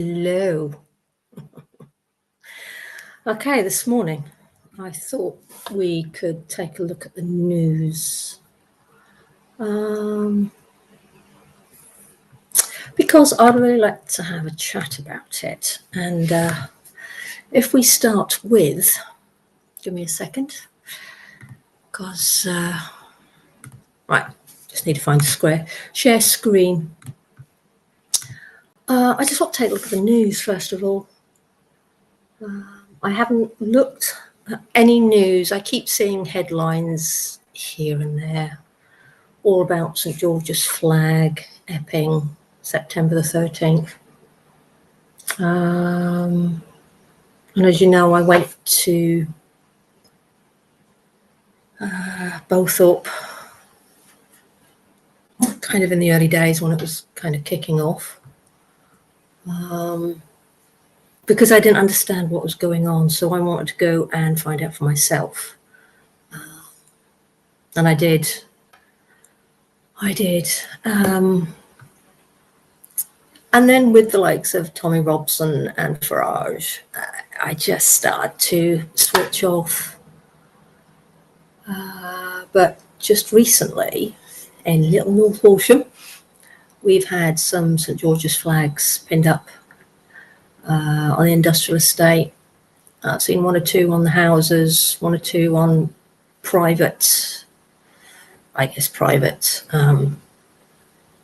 Hello. Okay, this morning I thought we could take a look at the news. Because I'd really like to have a chat about it. And if we start with, give me a second, because, right, just need to find a square. Share screen. I just want to take a look at the news first of all. I haven't looked at any news. I keep seeing headlines here and there, all about St George's flag, Epping, September the 13th. And as you know, I went to Bowthorpe kind of in the early days when it was kind of kicking off. Because I didn't understand what was going on, so I wanted to go and find out for myself. And I did. And then with the likes of Tommy Robson and Farage, I just started to switch off. But just recently, in Little North Horsham, we've had some St George's flags pinned up on the industrial estate. I've seen one or two on the houses, one or two on private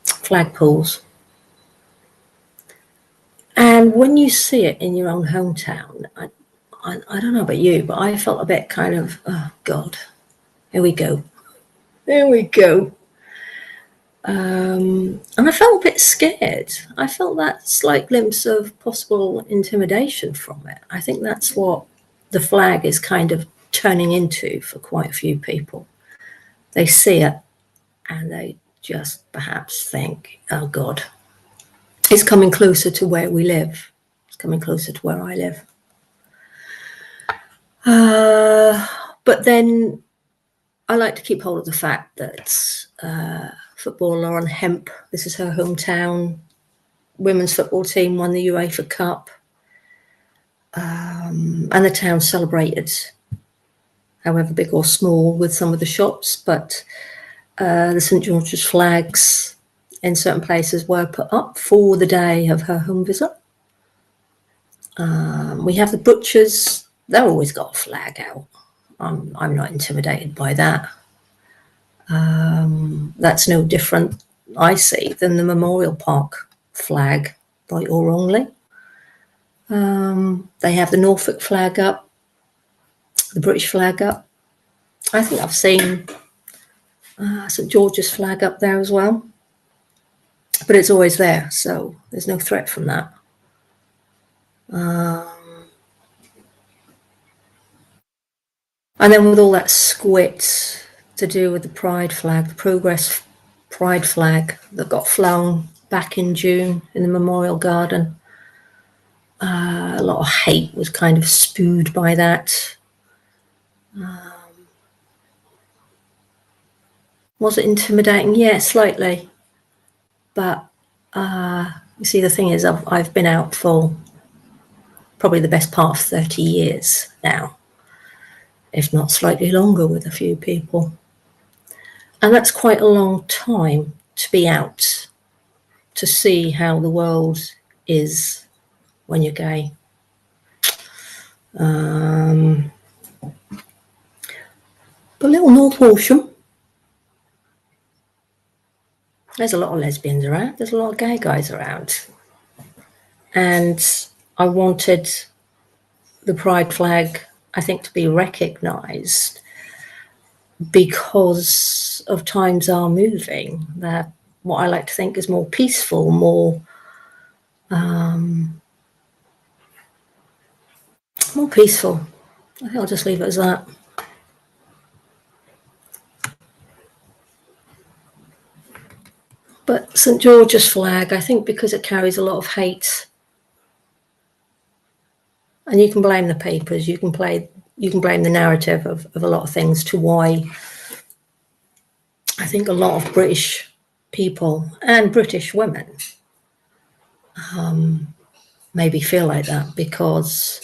flagpoles. And when you see it in your own hometown, I don't know about you, but I felt a bit kind of, oh God, here we go. And I felt a bit scared. I felt that slight glimpse of possible intimidation from it. I think that's what the flag is kind of turning into for quite a few people. They see it and they just perhaps think, oh God, it's coming closer to where we live. It's coming closer to where I live. But then I like to keep hold of the fact that football Lauren Hemp, this is her hometown, women's football team won the UEFA Cup, and the town celebrated, however big or small, with some of the shops, but the St George's flags in certain places were put up for the day of her home visit. We have the butchers, they've always got a flag out. I'm not intimidated by that. That's no different, I see, than the Memorial Park flag, right or wrongly. They have the Norfolk flag up, the British flag up. I think I've seen St George's flag up there as well. But it's always there, so there's no threat from that. And then with all that squit to do with the Pride flag, the Progress Pride flag that got flown back in June in the Memorial Garden, a lot of hate was kind of spewed by that. Was it intimidating? Yeah, slightly. But you see, the thing is, I've been out for probably the best part of 30 years now, if not slightly longer with a few people. And that's quite a long time to be out, to see how the world is when you're gay. But Little North Horsham, there's a lot of lesbians around, there's a lot of gay guys around. And I wanted the Pride flag, I think, to be recognised because of times are moving, that what I like to think is more peaceful, more peaceful. I think I'll just leave it as that. But St George's flag, I think because it carries a lot of hate, and you can blame the papers, you can blame the narrative of a lot of things to why I think a lot of British people and British women maybe feel like that because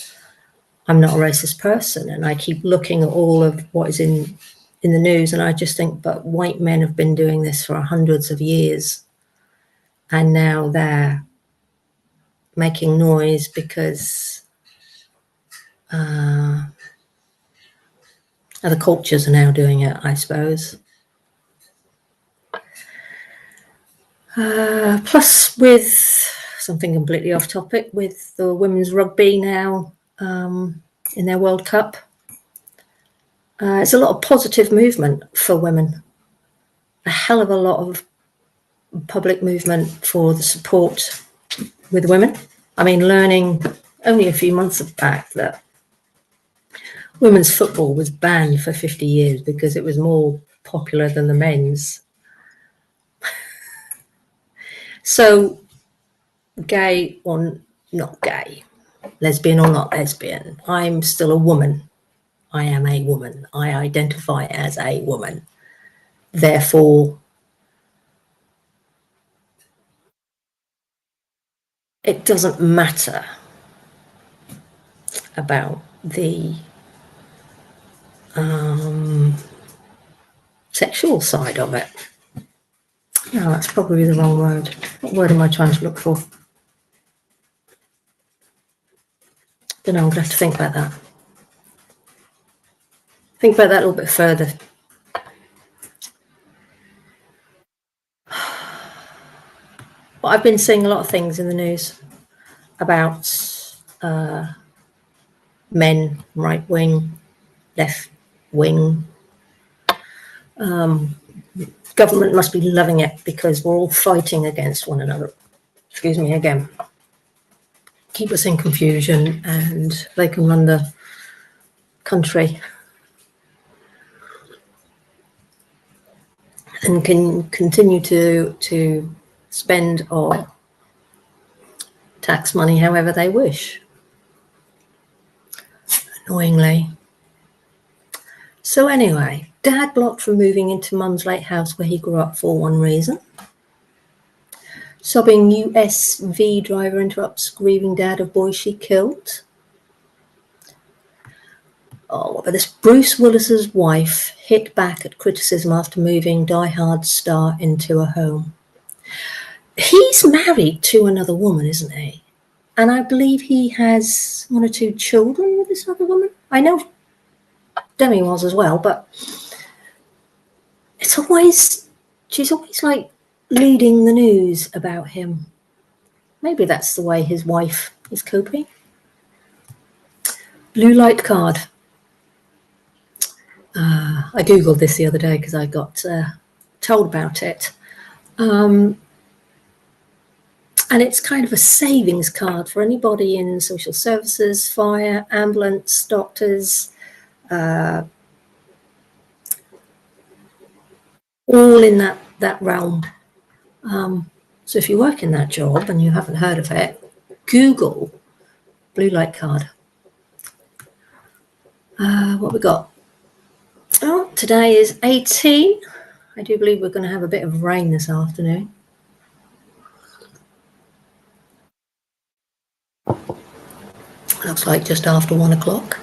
I'm not a racist person, and I keep looking at all of what is in the news, and I just think, but white men have been doing this for hundreds of years, and now they're making noise because other cultures are now doing it, I suppose. Plus, with something completely off topic, with the women's rugby now in their World Cup, it's a lot of positive movement for women. A hell of a lot of public movement for the support with women. I mean, learning only a few months back that women's football was banned for 50 years because it was more popular than the men's. So, gay or not gay, lesbian or not lesbian, I'm still a woman. I am a woman. I identify as a woman. Therefore, it doesn't matter about the sexual side of it. No, that's probably the wrong word. What word am I trying to look for? Don't know, I'm going to have to think about that. Think about that a little bit further. Well, I've been seeing a lot of things in the news about men, right wing, left wing. Government must be loving it because we're all fighting against one another. Excuse me again. Keep us in confusion and they can run the country and can continue to spend our tax money however they wish. Annoyingly. So anyway, Dad blocked from moving into Mum's late house where he grew up for one reason. Sobbing USV driver interrupts grieving dad of boy she killed. Oh, but this Bruce Willis's wife hit back at criticism after moving Die Hard star into a home. He's married to another woman, isn't he? And I believe he has 1 or 2 children with this other woman. I know Demi was as well, but she's always like leading the news about him. Maybe that's the way his wife is coping. Blue light card. I googled this the other day because I got told about it. And it's kind of a savings card for anybody in social services, fire, ambulance, doctors, all in that realm. So if you work in that job and you haven't heard of it, Google blue light card. What we got? Oh, today is 18. I do believe we're going to have a bit of rain this afternoon. Looks like just after 1 o'clock.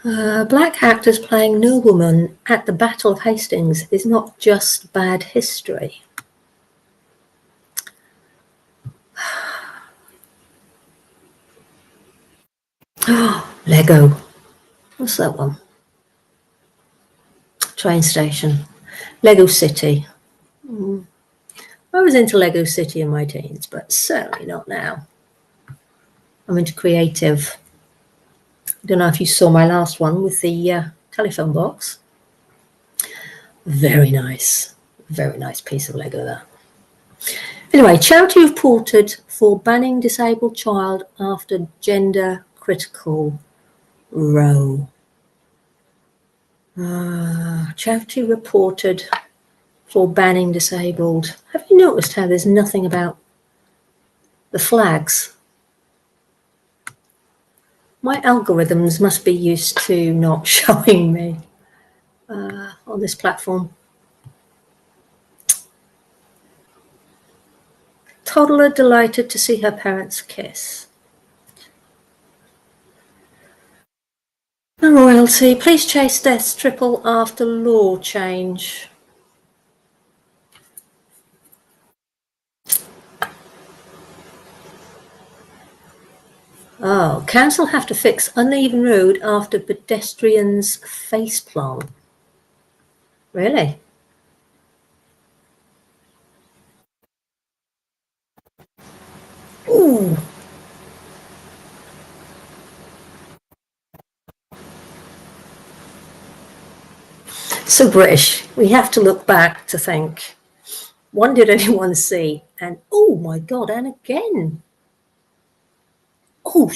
Black actors playing noblemen at the Battle of Hastings is not just bad history. Oh, Lego. What's that one? Train station. Lego City. I was into Lego City in my teens, but certainly not now. I'm into creative. I don't know if you saw my last one with the telephone box. Very nice piece of Lego there. Anyway, charity reported for banning disabled child after gender critical row. Charity reported for banning disabled. Have you noticed how there's nothing about the flags? My algorithms must be used to not showing me on this platform. toddler delighted to see her parents kiss. The royalty, please chase deaths triple after law change. Oh, council have to fix uneven road after pedestrians facepalm. Really? Ooh. So British. We have to look back to think, one, did anyone see? And oh my God, and again. Oh,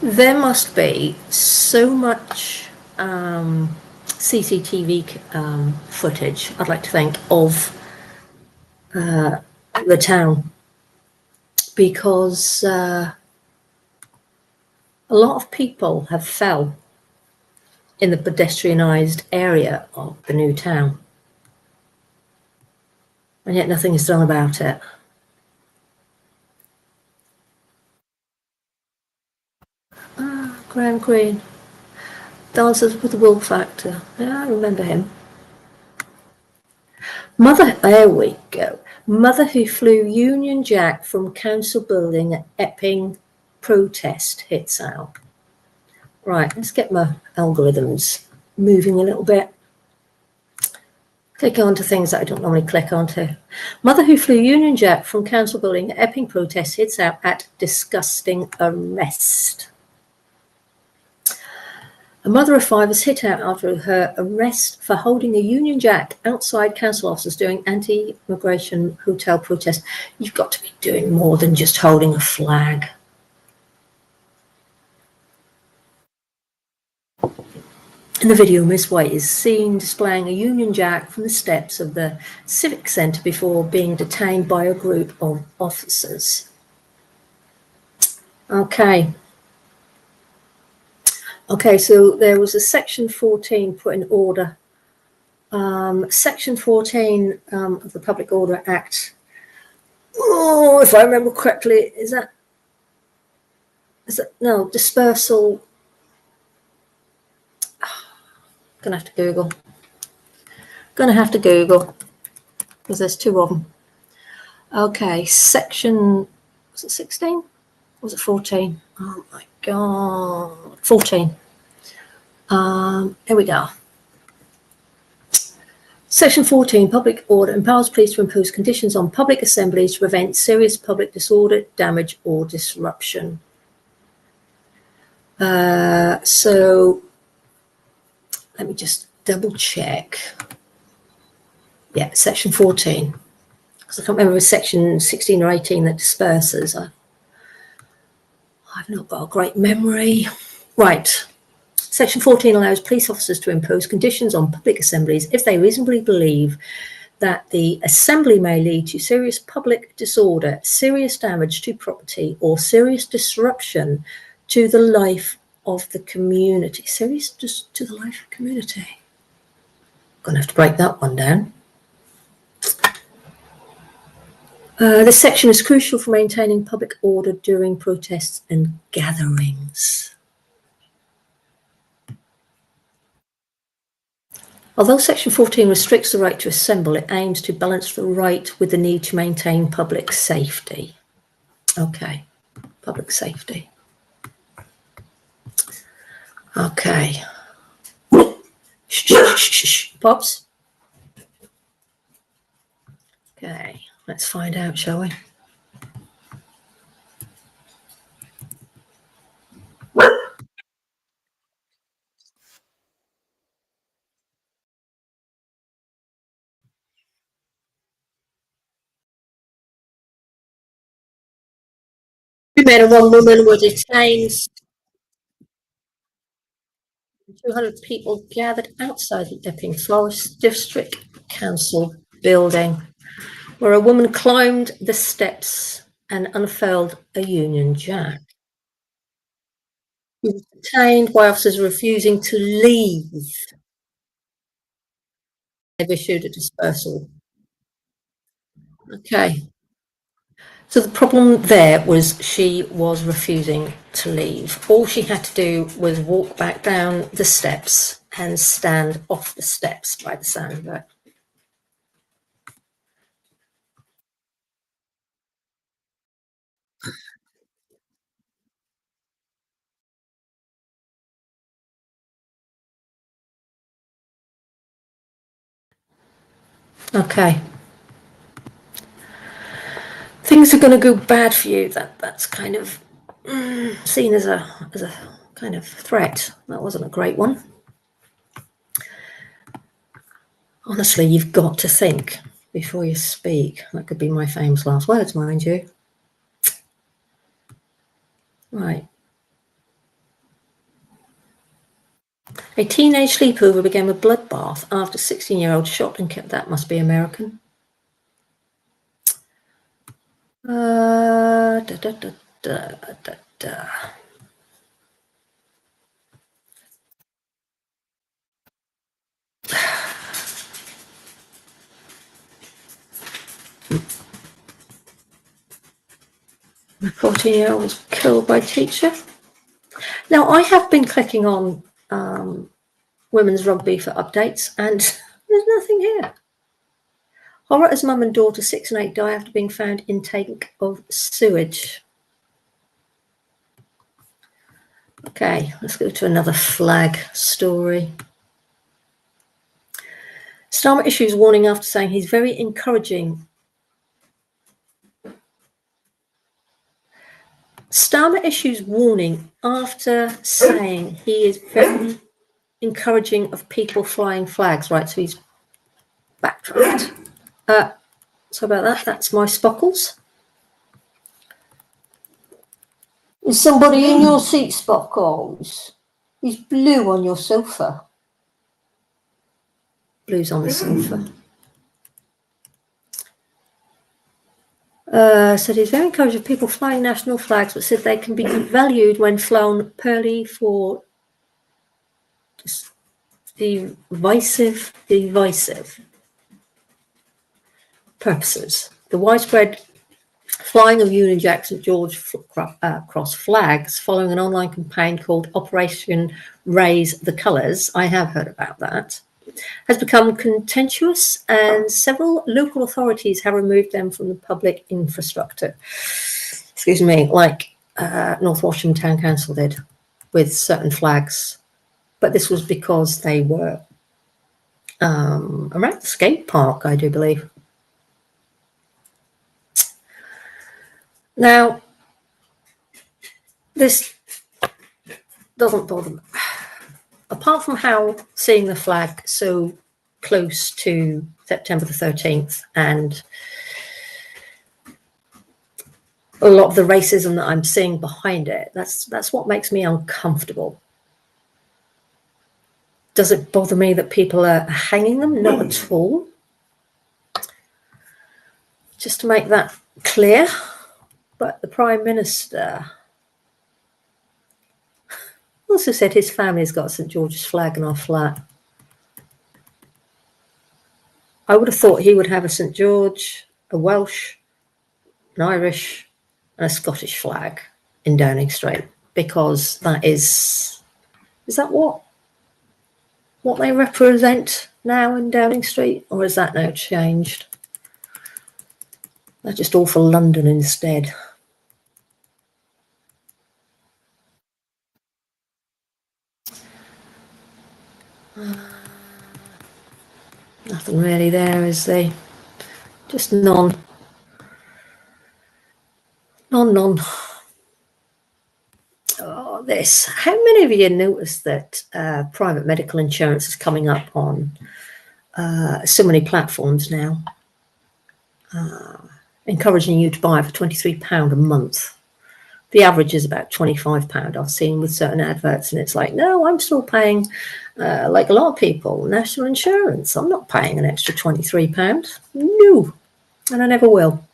there must be so much CCTV footage, I'd like to think, of the town, because a lot of people have fell in the pedestrianised area of the new town, and yet nothing is done about it. Graham Greene, Dances with the Will Factor. Yeah, I remember him. Mother, there we go. Mother who flew Union Jack from council building at Epping protest hits out. Right, let's get my algorithms moving a little bit. Click on to things that I don't normally click onto. Mother who flew Union Jack from council building at Epping protest hits out at disgusting arrest. A mother of 5 was hit out after her arrest for holding a Union Jack outside council offices during anti-immigration hotel protest. You've got to be doing more than just holding a flag. In the video, Miss White is seen displaying a Union Jack from the steps of the Civic Centre before being detained by a group of officers. Okay, so there was a Section 14 put in order. Section 14 of the Public Order Act. Oh, if I remember correctly, is that no, dispersal. Gonna have to Google because there's 2 of them. Okay, section, was it 16? Was it 14? Oh my God, 14. Here we go. Section 14, Public Order, empowers police to impose conditions on public assemblies to prevent serious public disorder, damage or disruption. So let me just double check. Yeah, section 14. Because I can't remember if it was section 16 or 18 that disperses. I've not got a great memory. Right. Section 14 allows police officers to impose conditions on public assemblies if they reasonably believe that the assembly may lead to serious public disorder, serious damage to property, or serious disruption to the life of the community. Serious to the life of the community. I'm going to have to break that one down. This section is crucial for maintaining public order during protests and gatherings. Although Section 14 restricts the right to assemble, it aims to balance the right with the need to maintain public safety. Okay, public safety. Okay. Shh, Pops. Okay, let's find out, shall we? Two men and one woman were detained. 200 people gathered outside the Epping Forest District Council building, where a woman climbed the steps and unfurled a Union Jack. He was detained by officers refusing to leave. they've issued a dispersal. Okay. So the problem there was she was refusing to leave. All she had to do was walk back down the steps and stand off the steps by the sound of it. Okay. Things are going to go bad for you. That's kind of seen as a kind of threat. That wasn't a great one. Honestly, you've got to think before you speak. That could be my famous last words, mind you. Right. A teenage sleepover became a bloodbath after 16-year-old shot and killed. That must be American. Da, da, da, da, da, da. A 14-year-old was killed by teacher. Now, I have been clicking on women's rugby for updates, and there's nothing here. Horror as mum and daughter 6 and 8 die after being found in tank of sewage. Okay, let's go to another flag story. Starmer issues warning after saying he's very encouraging. Starmer issues warning after saying he is very encouraging of people flying flags. Right, so he's backtracked. So about that, that's my spockles. Is somebody in your seat, Spockles? Is blue on your sofa? Blue's on the sofa. Said he's very encouraging of people flying national flags, but said they can be devalued when flown purely for divisive purposes. The widespread flying of Union Jack St George Cross flags following an online campaign called Operation Raise the Colours, I have heard about that, has become contentious, and several local authorities have removed them from the public infrastructure. Excuse me, like North Washington Town Council did with certain flags. But this was because they were around the skate park, I do believe. Now, this doesn't bother me. Apart from how seeing the flag so close to September the 13th and a lot of the racism that I'm seeing behind it, that's what makes me uncomfortable. Does it bother me that people are hanging them? Not at all. Just to make that clear. But the Prime Minister also said his family's got a St George's flag in our flat. I would have thought he would have a St George, a Welsh, an Irish, and a Scottish flag in Downing Street, because that is that what they represent now in Downing Street, or is that now changed? They're just all for London instead. Nothing really there, is there? Just none. Oh, this. How many of you noticed that private medical insurance is coming up on so many platforms now, encouraging you to buy for £23 a month? The average is about £25 I've seen with certain adverts, and it's like, no, I'm still paying, like a lot of people, national insurance. I'm not paying an extra £23. No, and I never will.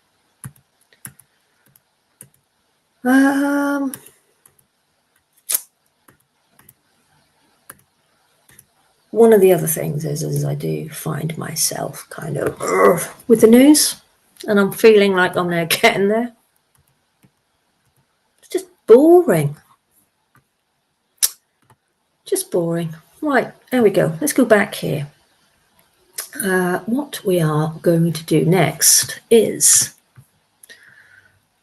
one of the other things is I do find myself kind of with the news, and I'm feeling like I'm now getting there. It's just boring. Just boring. Right, there we go. Let's go back here. What we are going to do next is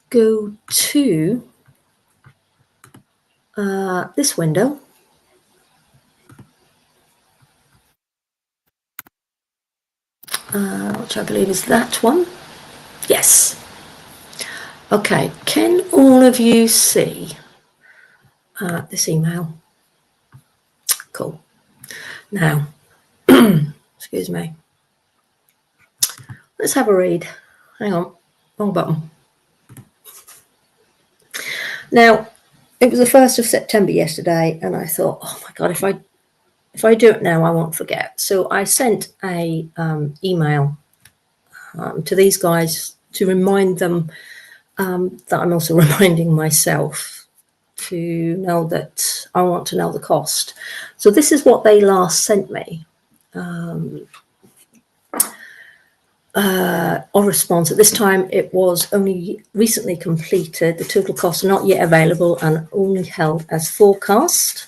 go to this window. Which I believe is that one. Yes. Okay, can all of you see this email? Cool. Now, excuse me. Let's have a read. Hang on, wrong button. Now, it was the 1st of September yesterday, and I thought, oh my God, if I do it now, I won't forget. So I sent a email to these guys to remind them that I'm also reminding myself to know that I want to know the cost. So this is what they last sent me. Or response. At this time, it was only recently completed. The total costs are not yet available and only held as forecast.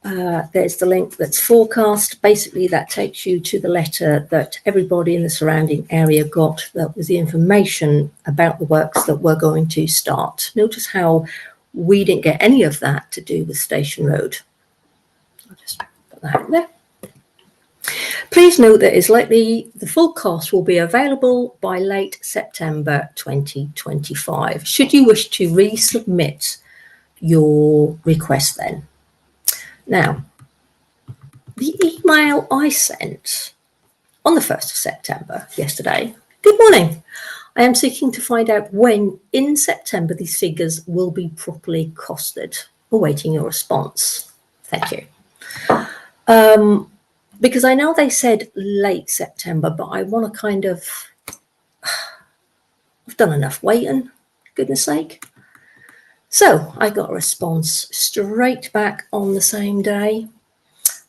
There's the link that's forecast. Basically, that takes you to the letter that everybody in the surrounding area got. That was the information about the works that were going to start. Notice how we didn't get any of that to do with Station Road. I'll just put that in there. Please note that it's likely the full cost will be available by late September 2025. Should you wish to resubmit your request then. Now, the email I sent on the 1st of September yesterday. Good morning. I am seeking to find out when in September these figures will be properly costed. Awaiting your response. Thank you. Because I know they said late September, but I want to kind of, I've done enough waiting, goodness sake. So I got a response straight back on the same day.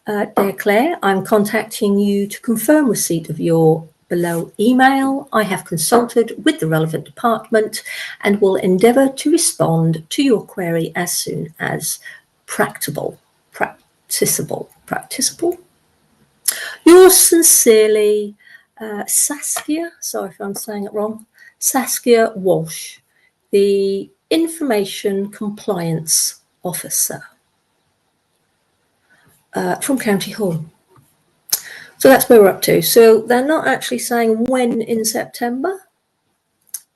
Dear Claire, I'm contacting you to confirm receipt of your below email. I have consulted with the relevant department and will endeavour to respond to your query as soon as practicable. Yours sincerely, Saskia, sorry if I'm saying it wrong, Saskia Walsh, the Information Compliance Officer from County Hall. So that's where we're up to. So they're not actually saying when in September,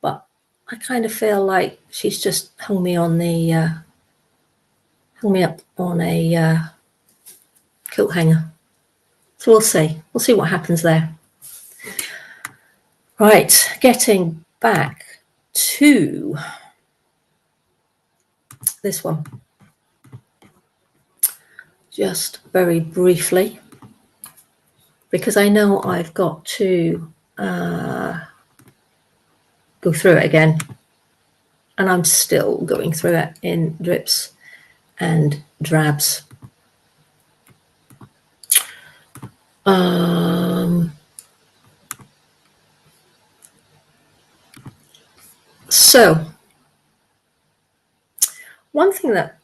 but I kind of feel like she's just hung me on the, hung me up on a coat hanger. So we'll see. We'll see what happens there. Right, getting back to this one. Just very briefly, because I know I've got to go through it again, and I'm still going through it in drips and drabs. So one thing that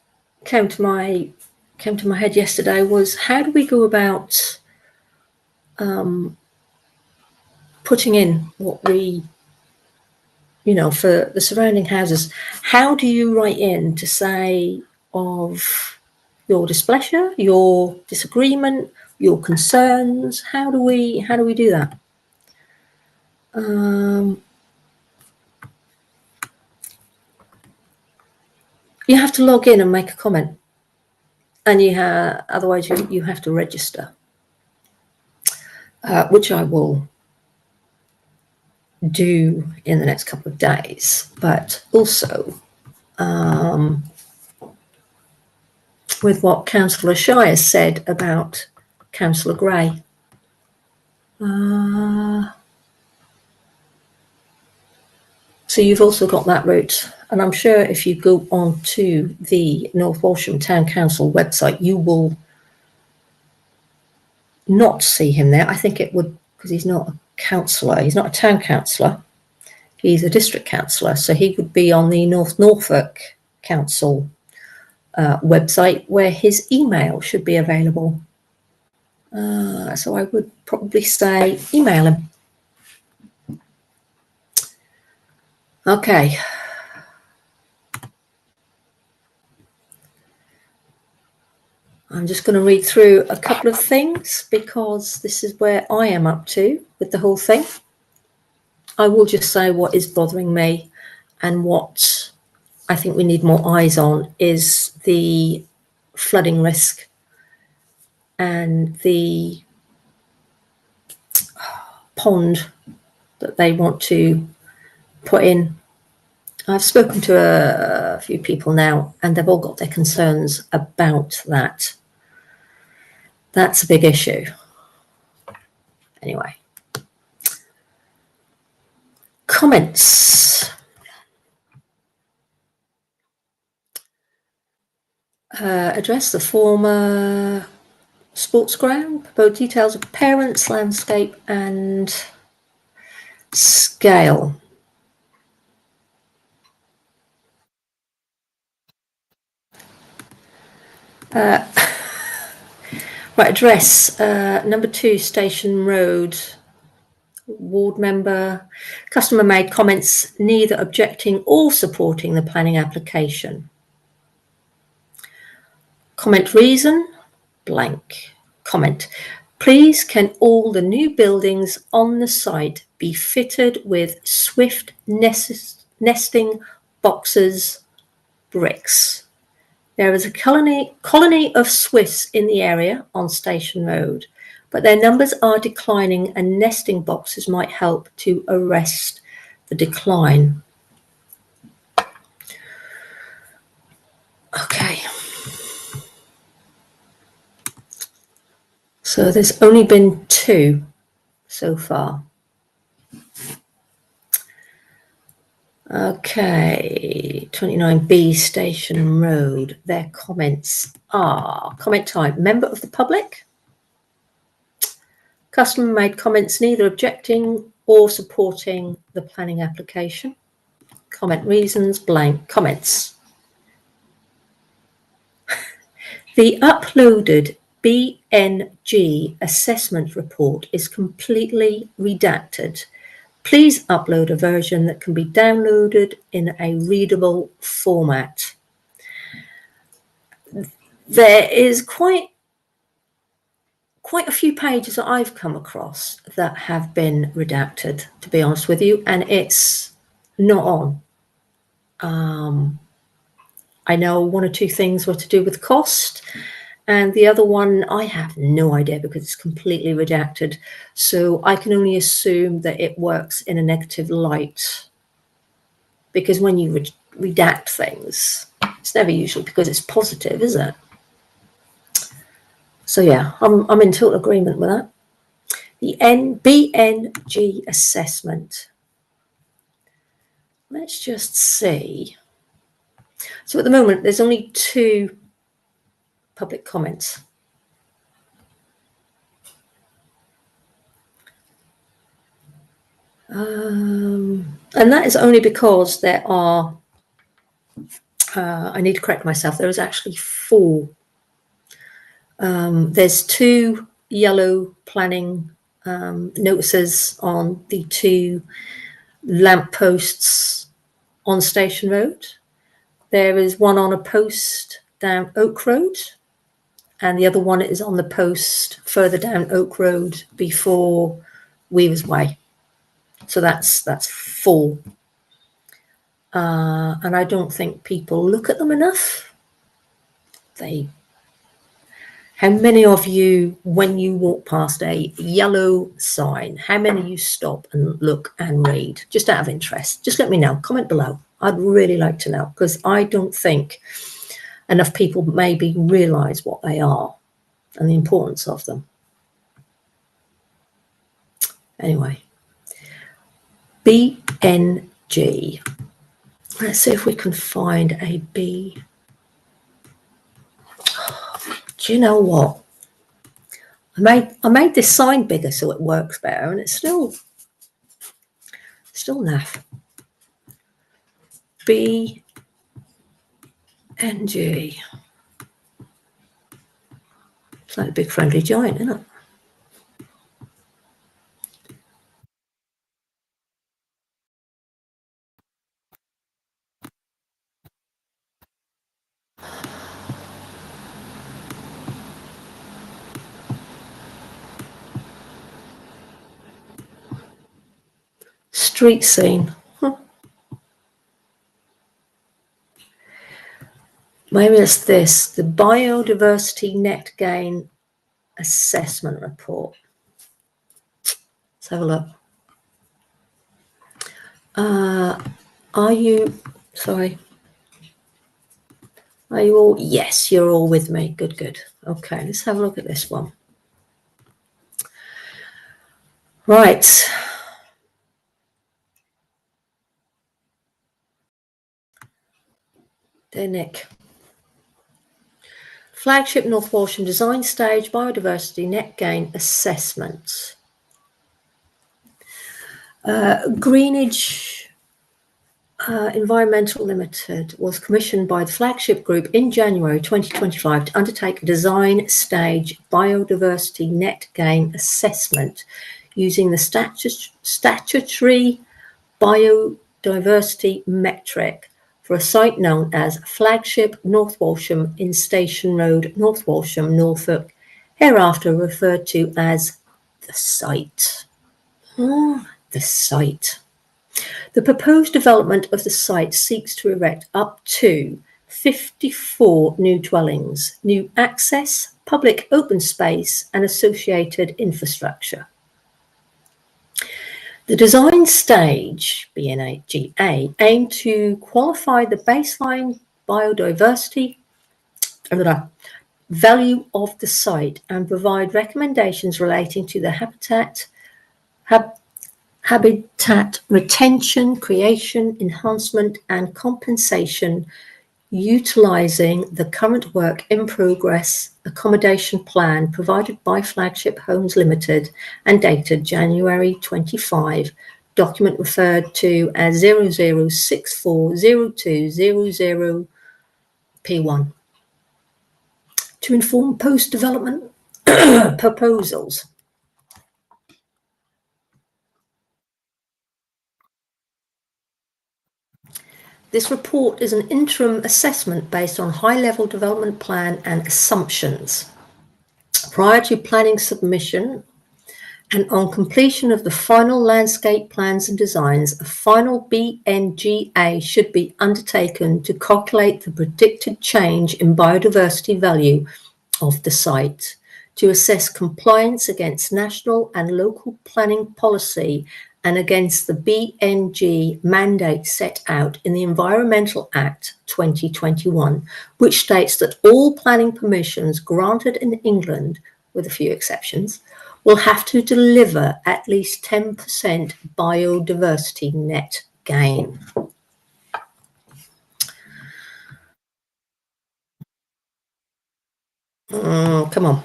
came to my head yesterday was, how do we go about putting in what we, you know, for the surrounding houses? How do you write in to say of your displeasure, your disagreement, your concerns? How do we do that? You have to log in and make a comment, and otherwise you have to register, which I will do in the next couple of days. But also with what Councillor Shire said about Councillor Gray. So you've also got that route. And I'm sure if you go on to the North Walsham Town Council website, you will not see him there. I think it would, because he's not a councillor, he's not a town councillor, he's a district councillor, so he would be on the North Norfolk Council website where his email should be available. So I would probably say email him. Okay. I'm just going to read through a couple of things because this is where I am up to with the whole thing. I will just say what is bothering me, and what I think we need more eyes on is the flooding risk and the pond that they want to put in. I've spoken to a few people now, and they've all got their concerns about that. That's a big issue. Anyway. Comments. Address the former sports ground. Both details of parents, landscape, and scale. Right, address number 2, Station Road. Ward member. Customer made comments neither objecting or supporting the planning application. Comment reason, blank. Comment. Please can all the new buildings on the site be fitted with swift nesting boxes, bricks. There is a colony of Swifts in the area on Station Road, but their numbers are declining and nesting boxes might help to arrest the decline. Okay. So there's only been 2 so far. Okay, 29B Station Road. Their comments are, comment type, member of the public. Customer made comments neither objecting or supporting the planning application. Comment reasons, blank. Comments. The uploaded BNG assessment report is completely redacted. Please upload a version that can be downloaded in a readable format. There is quite a few pages that I've come across that have been redacted, to be honest with you, and it's not on. I know 1 or 2 things were to do with cost, and the other one I have no idea because it's completely redacted. So I can only assume that it works in a negative light, because when you redact things, it's never usually because it's positive, is it? So yeah, I'm in total agreement with that. The BNG assessment. Let's just see. So at the moment, there's only 2 public comments. And that is only because there are, I need to correct myself, there is actually 4. There's 2 yellow planning notices on the 2 lampposts on Station Road. There is one on a post down Oak Road, and the other one is on the post further down Oak Road before Weaver's Way. So that's 4. And I don't think people look at them enough. How many of you, when you walk past a yellow sign, how many of you stop and look and read? Just out of interest, just let me know. Comment below. I'd really like to know, because I don't think enough people maybe realise what they are and the importance of them. Anyway, BNG. Let's see if we can find a B. Do you know what? I made this sign bigger so it works better, and it's still naff. BNG. It's like a big friendly giant, isn't it? Street scene. Maybe it's this, the Biodiversity Net Gain Assessment Report. Let's have a look. Are you all, yes, you're all with me. Good. Okay, let's have a look at this one. Right. Dear Nick. Flagship North Walsham Design Stage Biodiversity Net Gain Assessment. Greenidge Environmental Limited was commissioned by the Flagship Group in January 2025 to undertake a design stage biodiversity net gain assessment using the statutory biodiversity metric for a site known as Flagship North Walsham in Station Road, North Walsham, Norfolk, hereafter referred to as the site. The site. The proposed development of the site seeks to erect up to 54 new dwellings, new access, public open space, and associated infrastructure. The design stage, BNGA, aimed to qualify the baseline biodiversity value of the site and provide recommendations relating to the habitat retention, creation, enhancement, and compensation, utilising the current work in progress accommodation plan provided by Flagship Homes Limited and dated January 25, document referred to as 00640200P1, to inform post-development proposals. This report is an interim assessment based on high-level development plan and assumptions. Prior to planning submission and on completion of the final landscape plans and designs, a final BNGA should be undertaken to calculate the predicted change in biodiversity value of the site, to assess compliance against national and local planning policy and against the BNG mandate set out in the Environmental Act 2021, which states that all planning permissions granted in England, with a few exceptions, will have to deliver at least 10% biodiversity net gain. Come on.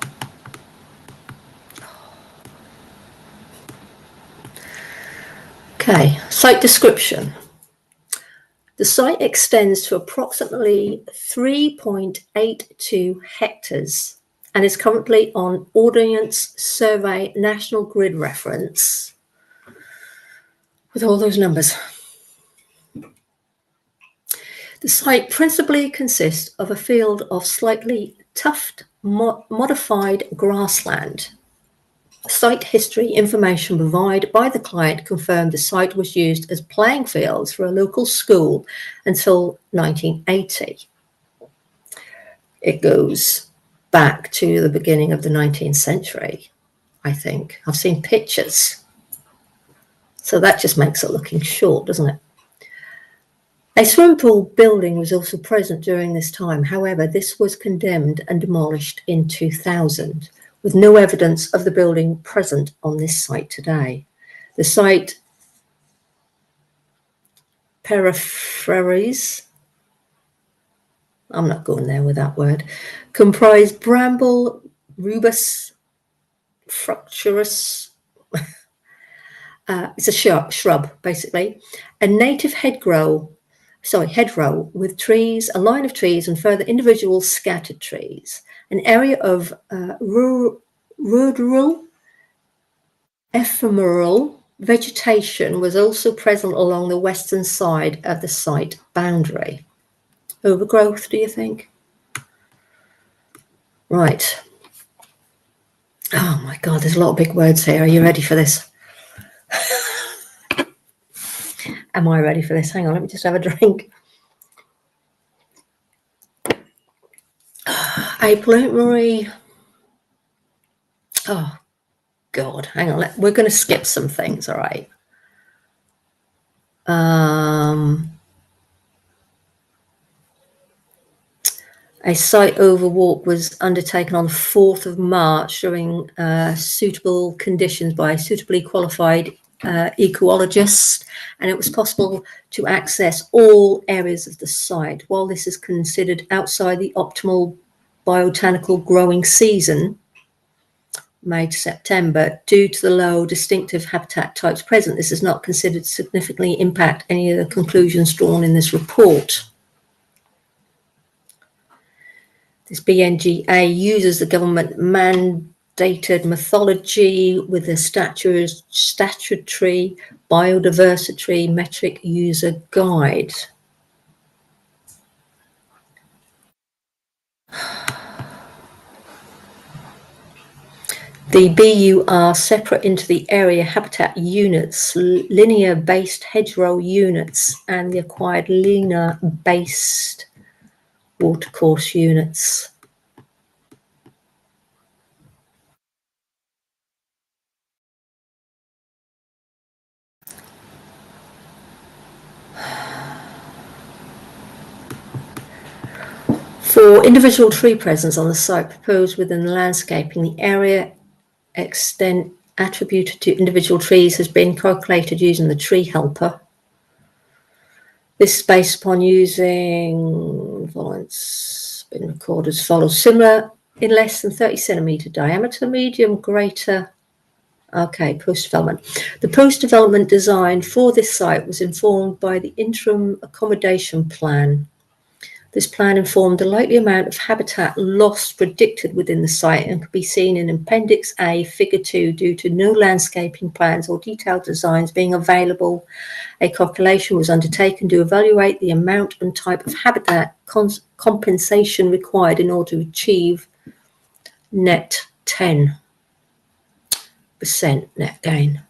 Okay, site description. The site extends to approximately 3.82 hectares and is currently on Ordnance Survey National Grid reference with all those numbers. The site principally consists of a field of slightly tufted modified grassland. Site history information provided by the client confirmed the site was used as playing fields for a local school until 1980. It goes back to the beginning of the 19th century, I think. I've seen pictures. So that just makes it looking short, doesn't it? A swimming pool building was also present during this time. However, this was condemned and demolished in 2000. With no evidence of the building present on this site today. The site peripheries, I'm not going there with that word, comprise bramble, rubus, fructuous. It's a shrub, basically. A native hedgerow with trees, a line of trees, and further individual scattered trees. An area of ruderal, ephemeral vegetation was also present along the western side of the site boundary. Overgrowth, do you think? Right. Oh my God, there's a lot of big words here. Are you ready for this? Am I ready for this? Hang on, let me just have a drink. A preliminary. Oh God, hang on. We're going to skip some things, all right? A site overwalk was undertaken on the 4th of March during suitable conditions by suitably qualified ecologists, and it was possible to access all areas of the site. While this is considered outside the optimal botanical growing season, May to September, due to the low distinctive habitat types present, this is not considered to significantly impact any of the conclusions drawn in this report. This BNGA uses the government mandated methodology with a statutory biodiversity metric user guide. The BUR separate into the area habitat units, linear-based hedgerow units, and the acquired linear-based watercourse units. For individual tree presence on the site proposed within the landscaping, the area extent attributed to individual trees has been calculated using the tree helper. This is based upon using volumes been recorded as follows: similar in less than 30 centimetre diameter, medium, greater. Okay, post-development. The post-development design for this site was informed by the interim accommodation plan. This plan informed the likely amount of habitat loss predicted within the site and could be seen in Appendix A, Figure 2, due to no landscaping plans or detailed designs being available. A calculation was undertaken to evaluate the amount and type of habitat compensation required in order to achieve net 10% net gain.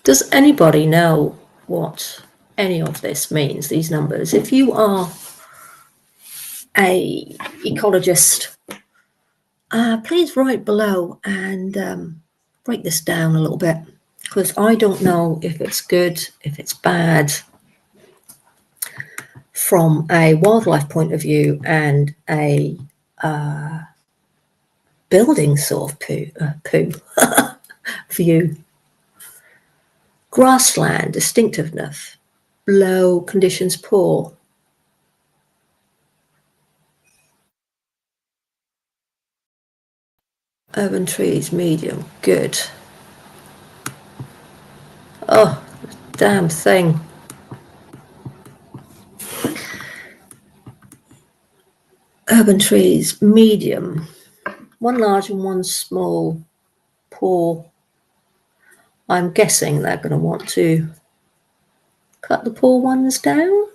Does anybody know what any of this means, these numbers? If you are a ecologist, please write below and break this down a little bit, because I don't know if it's good, if it's bad from a wildlife point of view and a building sort of poo view. Grassland distinctiveness, low conditions poor. Urban trees medium, good. Oh, damn thing. Urban trees medium, one large and one small, poor. I'm guessing they're going to want to cut the poor ones down.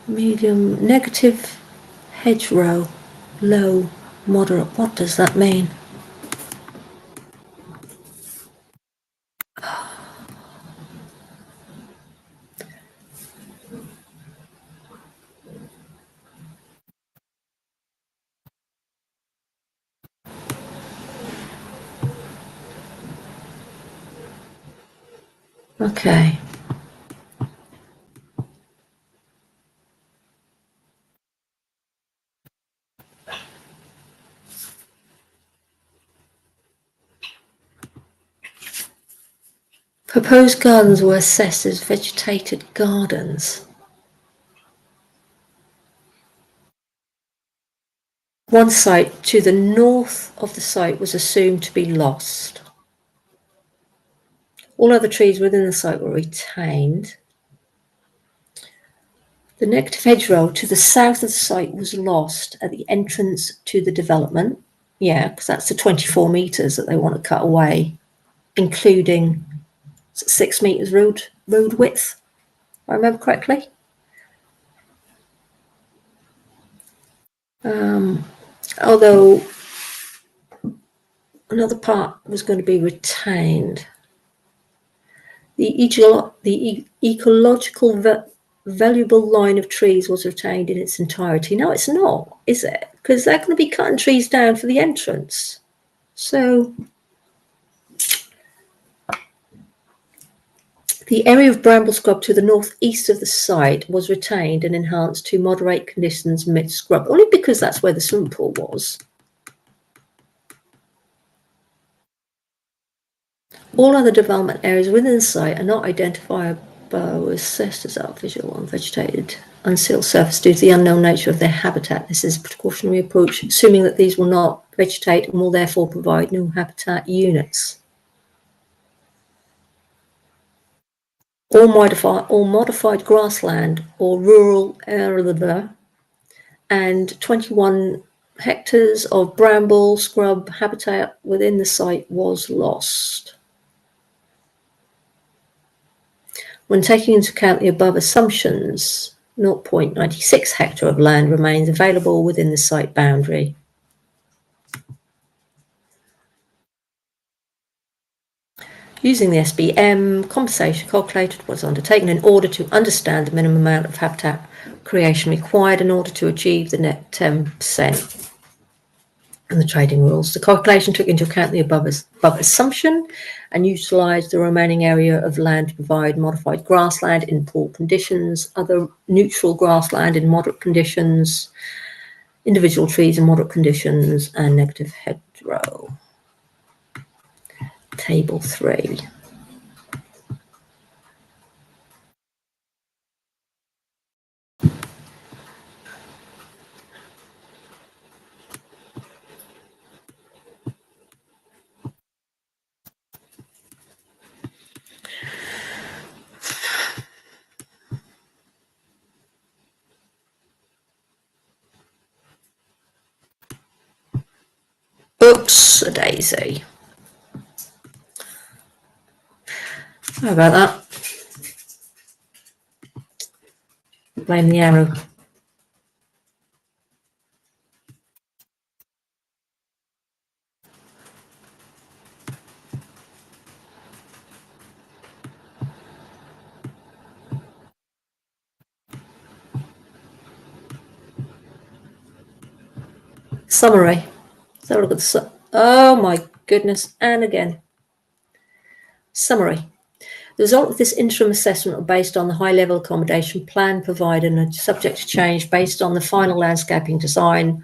Medium, negative, hedgerow, low, moderate. What does that mean? Okay. Proposed gardens were assessed as vegetated gardens. One site to the north of the site was assumed to be lost. All other trees within the site were retained. The negative hedgerow to the south of the site was lost at the entrance to the development. Yeah, because that's the 24 metres that they want to cut away, including 6 metres road width, if I remember correctly. Although another part was going to be retained. The ecological valuable line of trees was retained in its entirety. No, it's not, is it? Because they're going to be cutting trees down for the entrance. So the area of bramble scrub to the northeast of the site was retained and enhanced to moderate conditions amidst scrub, only because that's where the swimming pool was. All other development areas within the site are not identifiable or assessed as artificial or unvegetated unsealed surface due to the unknown nature of their habitat. This is a precautionary approach, assuming that these will not vegetate and will therefore provide new habitat units. All modified grassland or rural area and 21 hectares of bramble scrub habitat within the site was lost. When taking into account the above assumptions, 0.96 hectare of land remains available within the site boundary. Using the SBM, compensation calculator was undertaken in order to understand the minimum amount of habitat creation required in order to achieve the net 10% and the trading rules. The calculation took into account the above assumption and utilised the remaining area of land to provide modified grassland in poor conditions, other neutral grassland in moderate conditions, individual trees in moderate conditions, and negative hedgerow. Table 3. Oops, a daisy. Sorry about that. Blame the arrow. Summary. So look at the oh my goodness, and again. Summary. The result of this interim assessment are based on the high-level accommodation plan provided and are subject to change based on the final landscaping design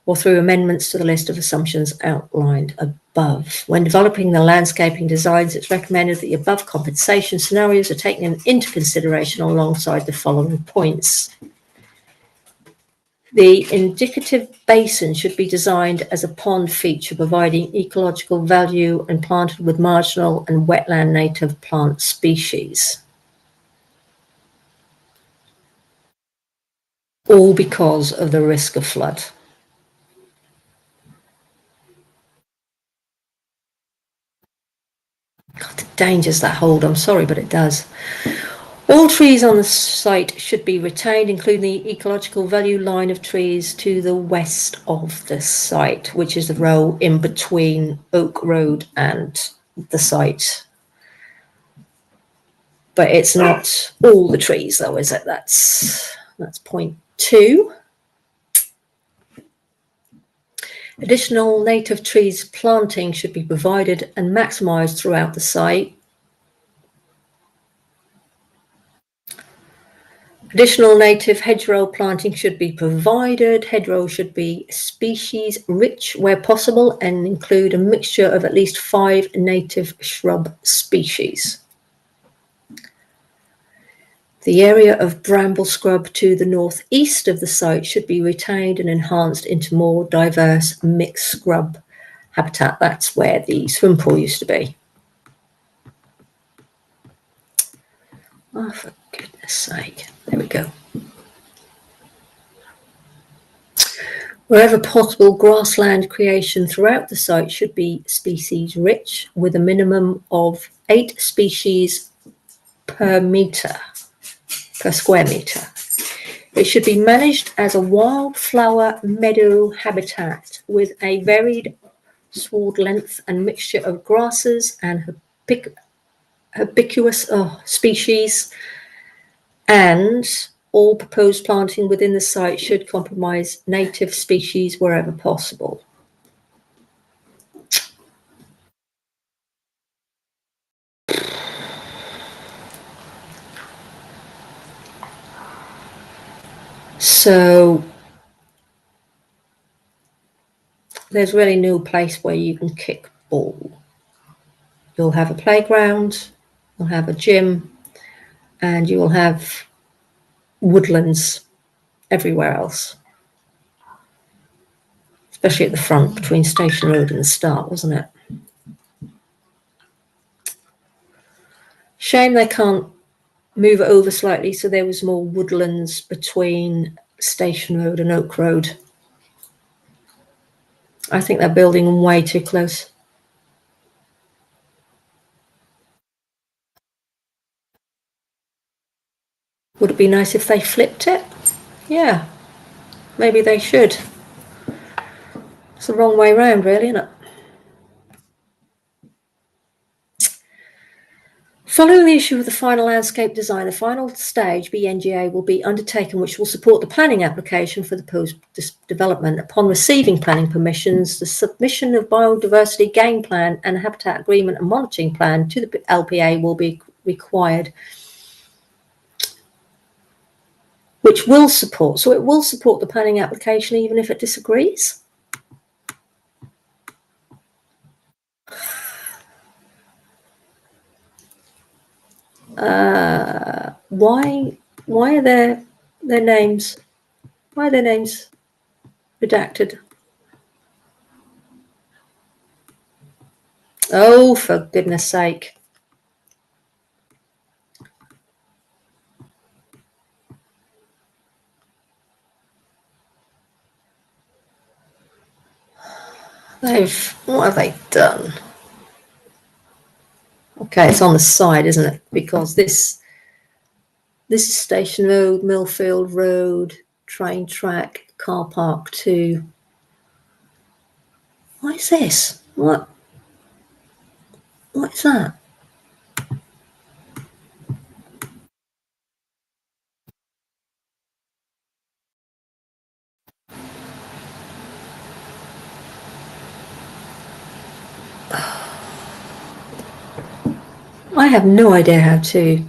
or through amendments to the list of assumptions outlined above. When developing the landscaping designs, it's recommended that the above compensation scenarios are taken into consideration alongside the following points. The indicative basin should be designed as a pond feature, providing ecological value and planted with marginal and wetland native plant species. All because of the risk of flood. God, the dangers that hold, I'm sorry, but it does. All trees on the site should be retained, including the ecological value line of trees to the west of the site, which is the row in between Oak Road and the site. But it's not all the trees, though, is it? That's point 2. Additional native trees planting should be provided and maximised throughout the site. Additional native hedgerow planting should be provided. Hedgerow should be species rich where possible and include a mixture of at least 5 native shrub species. The area of bramble scrub to the northeast of the site should be retained and enhanced into more diverse mixed scrub habitat. That's where the swim pool used to be. Oh, for goodness sake. There we go. Wherever possible, grassland creation throughout the site should be species rich with a minimum of 8 species per square meter. It should be managed as a wildflower meadow habitat with a varied sward length and mixture of grasses and herbaceous species, and all proposed planting within the site should comprise native species wherever possible. So there's really no place where you can kick ball. You'll have a playground, you'll have a gym, and you will have woodlands everywhere else. Especially at the front between Station Road and the start, wasn't it? Shame they can't move it over slightly so there was more woodlands between Station Road and Oak Road. I think they're building way too close. Would it be nice if they flipped it? Yeah, maybe they should. It's the wrong way round, really, isn't it? Following the issue of the final landscape design, the final stage, BNGA, will be undertaken, which will support the planning application for the post-development. Upon receiving planning permissions, the submission of biodiversity game plan and habitat agreement and monitoring plan to the LPA will be required, which will support. So it will support the planning application even if it disagrees. Why are their names? Why are their names redacted? Oh, for goodness sake. What have they done? Okay, it's on the side, isn't it? Because this is Station Road, Millfield Road, train track, car park 2. What is this? What is that? I have no idea how to.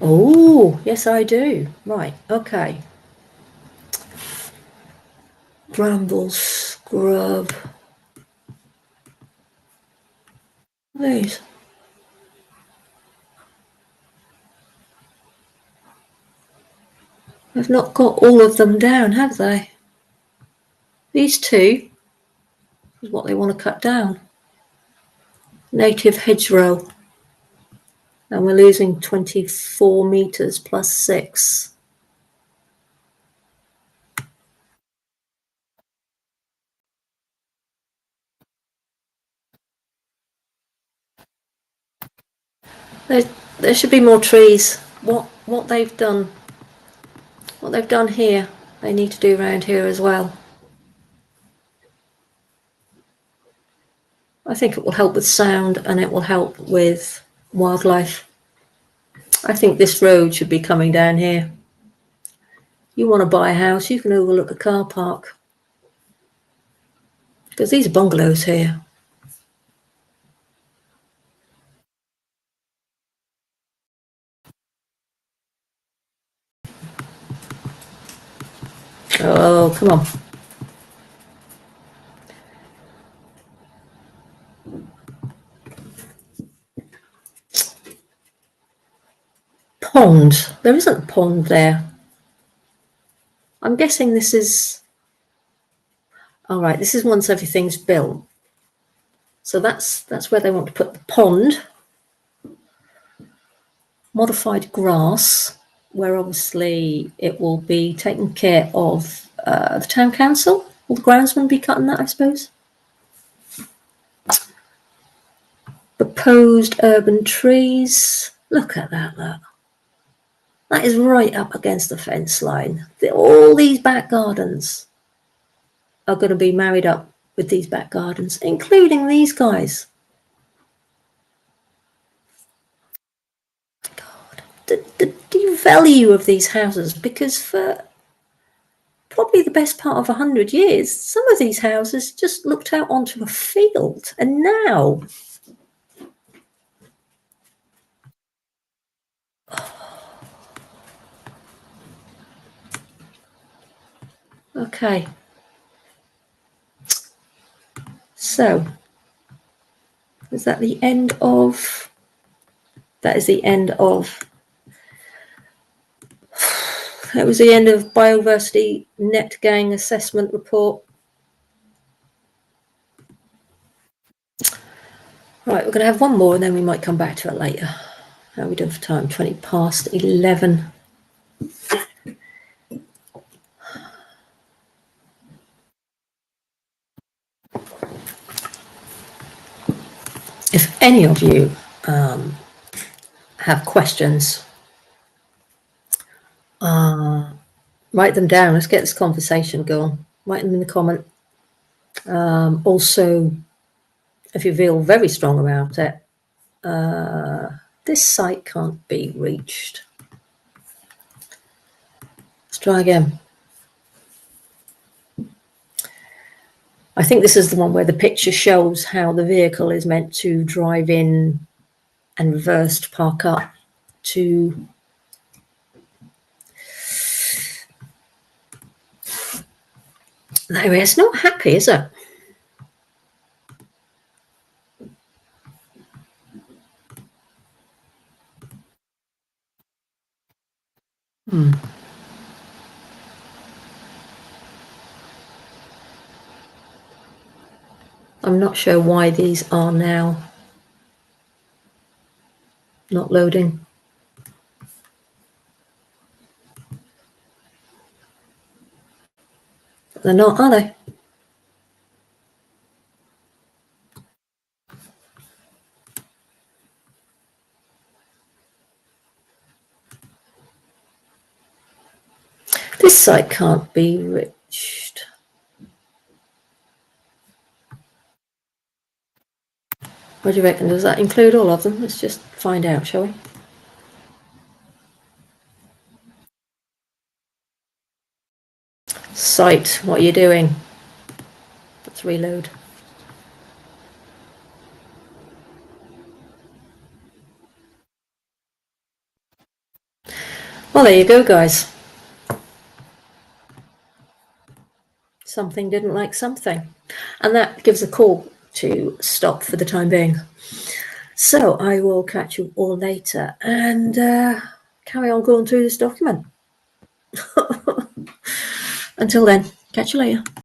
Oh, yes, I do. Right, okay. Bramble scrub. These. I've not got all of them down, have they? These 2 is what they want to cut down. Native hedgerow. And we're losing 24 meters plus 6. There should be more trees. What they've done here, they need to do around here as well. I think it will help with sound and it will help with wildlife. I think this road should be coming down here. You want to buy a house, you can overlook a car park. Because these are bungalows here. Oh, come on. Pond. There isn't a pond there. I'm guessing this is... All right, this is once everything's built. So that's where they want to put the pond. Modified grass, where obviously it will be taken care of the town council. Will the groundsman be cutting that, I suppose? Proposed urban trees. Look at that, look. That is right up against the fence line. All these back gardens are going to be married up with these back gardens, including these guys. God, the value of these houses, because for probably the best part of 100 years, some of these houses just looked out onto a field, and now... Okay. So, is that the end of... That is the end of... That was the end of Biodiversity Net Gang Assessment Report. Right, we're going to have one more and then we might come back to it later. How are we doing for time? 20 past 11. If any of you have questions, write them down. Let's get this conversation going. Write them in the comment. Also, if you feel very strong about it, this site can't be reached. Let's try again. I think this is the one where the picture shows how the vehicle is meant to drive in and reverse to park up to... There, it's not happy, is it? I'm not sure why these are now not loading. They're not, are they? This site can't be reached. What do you reckon? Does that include all of them? Let's just find out, shall we? Site, what are you doing? Let's reload. Well, there you go, guys. Something didn't like something. And that gives a call to stop for the time being. So I will catch you all later and carry on going through this document. Until then, catch you later.